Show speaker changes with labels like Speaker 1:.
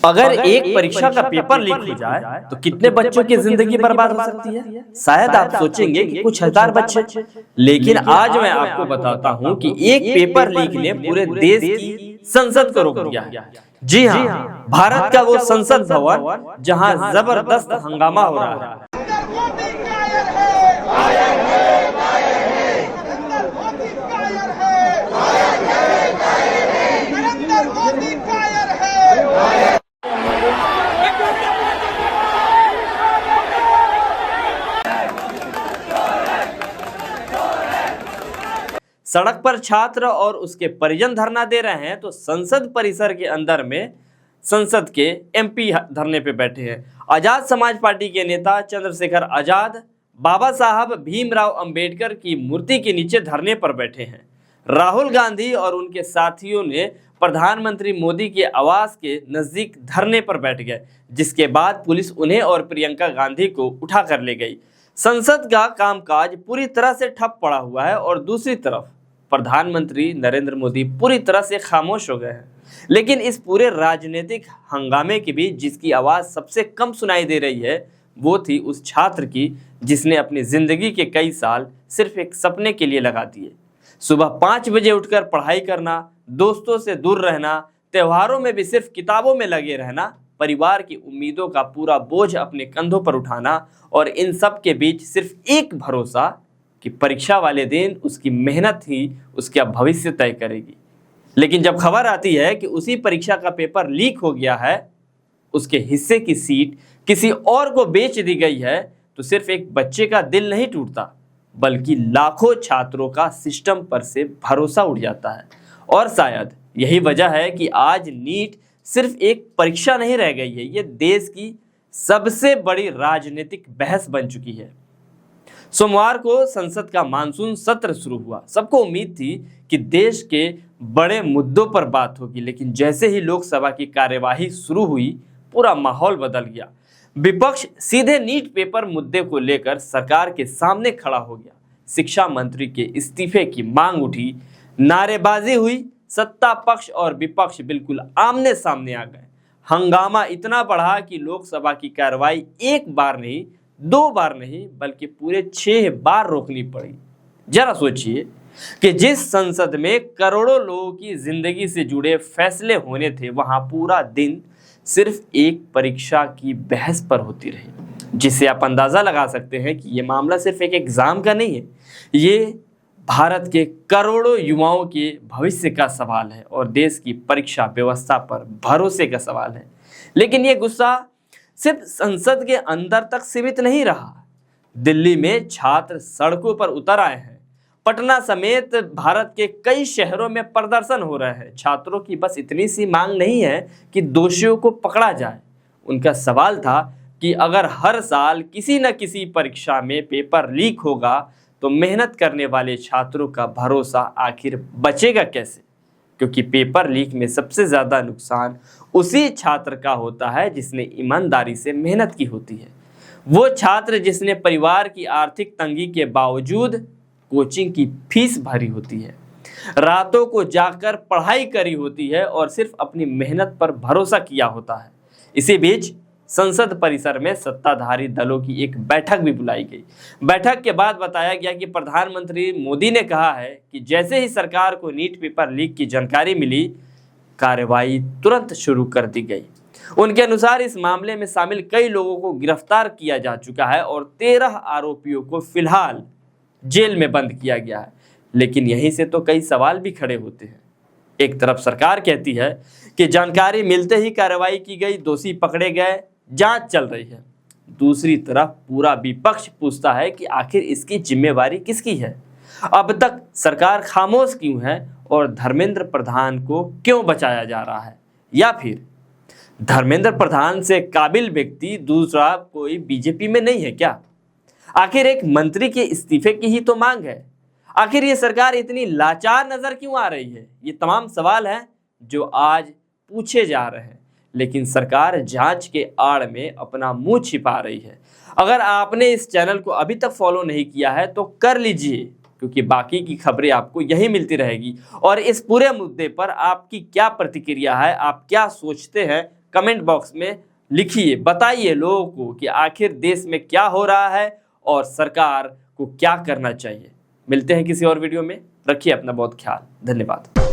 Speaker 1: अगर एक परीक्षा का पेपर लीक हो जाए तो कितने बच्चों की जिंदगी बर्बाद हो सकती है। शायद आप सोचेंगे कि कुछ हजार बच्चे, लेकिन आज मैं आपको बताता हूं कि एक पेपर लीक ने पूरे देश की संसद को रोक दिया है। जी हाँ, भारत का वो संसद भवन जहां जबरदस्त हंगामा हो रहा है। सड़क पर छात्र और उसके परिजन धरना दे रहे हैं तो संसद परिसर के अंदर में संसद के एमपी धरने पे बैठे हैं। आजाद समाज पार्टी के नेता चंद्रशेखर आजाद बाबा साहब भीमराव अंबेडकर की मूर्ति के नीचे धरने पर बैठे हैं। राहुल गांधी और उनके साथियों ने प्रधानमंत्री मोदी के आवास के नजदीक धरने पर बैठ गए, जिसके बाद पुलिस उन्हें और प्रियंका गांधी को उठा कर ले गई। संसद का कामकाज पूरी तरह से ठप पड़ा हुआ है और दूसरी तरफ प्रधानमंत्री नरेंद्र मोदी पूरी तरह से खामोश हो गए हैं। लेकिन इस पूरे राजनीतिक हंगामे के बीच जिसकी आवाज सबसे कम सुनाई दे रही है वो थी उस छात्र की जिसने अपनी जिंदगी के कई साल सिर्फ एक सपने के लिए लगा दिए। सुबह 5 बजे उठकर पढ़ाई करना, दोस्तों से दूर रहना, त्योहारों में भी सिर्फ किताबों में लगे रहना, परिवार की उम्मीदों का पूरा बोझ अपने कंधों पर उठाना और इन सब के बीच सिर्फ एक भरोसा कि परीक्षा वाले दिन उसकी मेहनत ही उसका भविष्य तय करेगी। लेकिन जब खबर आती है कि उसी परीक्षा का पेपर लीक हो गया है, उसके हिस्से की सीट किसी और को बेच दी गई है, तो सिर्फ एक बच्चे का दिल नहीं टूटता बल्कि लाखों छात्रों का सिस्टम पर से भरोसा उठ जाता है। और शायद यही वजह है कि आज नीट सिर्फ एक परीक्षा नहीं रह गई है, ये देश की सबसे बड़ी राजनीतिक बहस बन चुकी है। सोमवार को संसद का मानसून सत्र शुरू हुआ। सबको उम्मीद थी कि देश के बड़े मुद्दों पर बात होगी, लेकिन जैसे ही लोकसभा की कार्यवाही शुरू हुई पूरा माहौल बदल गया। विपक्ष सीधे नीट पेपर मुद्दे को लेकर सरकार के सामने खड़ा हो गया। शिक्षा मंत्री के इस्तीफे की मांग उठी, नारेबाजी हुई, सत्ता पक्ष और विपक्ष बिल्कुल आमने सामने आ गए। हंगामा इतना बढ़ा कि लोकसभा की कार्रवाई एक बार नहीं, 2 बार नहीं बल्कि पूरे 6 बार रोकनी पड़ी। जरा सोचिए कि जिस संसद में करोड़ों लोगों की जिंदगी से जुड़े फैसले होने थे, वहां पूरा दिन सिर्फ एक परीक्षा की बहस पर होती रही, जिससे आप अंदाजा लगा सकते हैं कि ये मामला सिर्फ एक एग्जाम का नहीं है, ये भारत के करोड़ों युवाओं के भविष्य का सवाल है और देश की परीक्षा व्यवस्था पर भरोसे का सवाल है। लेकिन ये गुस्सा सिर्फ संसद के अंदर तक सीमित नहीं रहा। दिल्ली में छात्र सड़कों पर उतर आए हैं। पटना समेत भारत के कई शहरों में प्रदर्शन हो रहे हैं। छात्रों की बस इतनी सी मांग नहीं है कि दोषियों को पकड़ा जाए। उनका सवाल था कि अगर हर साल किसी न किसी परीक्षा में पेपर लीक होगा तो मेहनत करने वाले छात्रों का भरोसा आखिर बचेगा कैसे? क्योंकि पेपर लीक में सबसे ज़्यादा नुकसान उसी छात्र का होता है जिसने ईमानदारी से मेहनत की होती है। वो छात्र जिसने परिवार की आर्थिक तंगी के बावजूद कोचिंग की फीस भरी होती है, रातों को जाकर पढ़ाई करी होती है और सिर्फ अपनी मेहनत पर भरोसा किया होता है। इसी बीच संसद परिसर में सत्ताधारी दलों की एक बैठक भी बुलाई गई। बैठक के बाद बताया गया कि प्रधानमंत्री मोदी ने कहा है कि जैसे ही सरकार को नीट पेपर लीक की जानकारी मिली, कार्रवाई तुरंत शुरू कर दी गई। उनके अनुसार इस मामले में शामिल कई लोगों को गिरफ्तार किया जा चुका है और 13 आरोपियों को फिलहाल जेल में बंद किया गया है। लेकिन यहीं से तो कई सवाल भी खड़े होते हैं। एक तरफ सरकार कहती है कि जानकारी मिलते ही कार्रवाई की गई, दोषी पकड़े गए, जांच चल रही है। दूसरी तरफ पूरा विपक्ष पूछता है कि आखिर इसकी जिम्मेवारी किसकी है? अब तक सरकार खामोश क्यों है और धर्मेंद्र प्रधान को क्यों बचाया जा रहा है? या फिर धर्मेंद्र प्रधान से काबिल व्यक्ति दूसरा कोई बीजेपी में नहीं है क्या? आखिर एक मंत्री के इस्तीफे की ही तो मांग है। आखिर ये सरकार इतनी लाचार नजर क्यों आ रही है? ये तमाम सवाल हैं जो आज पूछे जा रहे हैं, लेकिन सरकार जांच के आड़ में अपना मुंह छिपा रही है। अगर आपने इस चैनल को अभी तक फॉलो नहीं किया है तो कर लीजिए, क्योंकि बाकी की खबरें आपको यही मिलती रहेगी। और इस पूरे मुद्दे पर आपकी क्या प्रतिक्रिया है, आप क्या सोचते हैं, कमेंट बॉक्स में लिखिए, बताइए लोगों को कि आखिर देश में क्या हो रहा है और सरकार को क्या करना चाहिए। मिलते हैं किसी और वीडियो में, रखिए अपना बहुत ख्याल। धन्यवाद।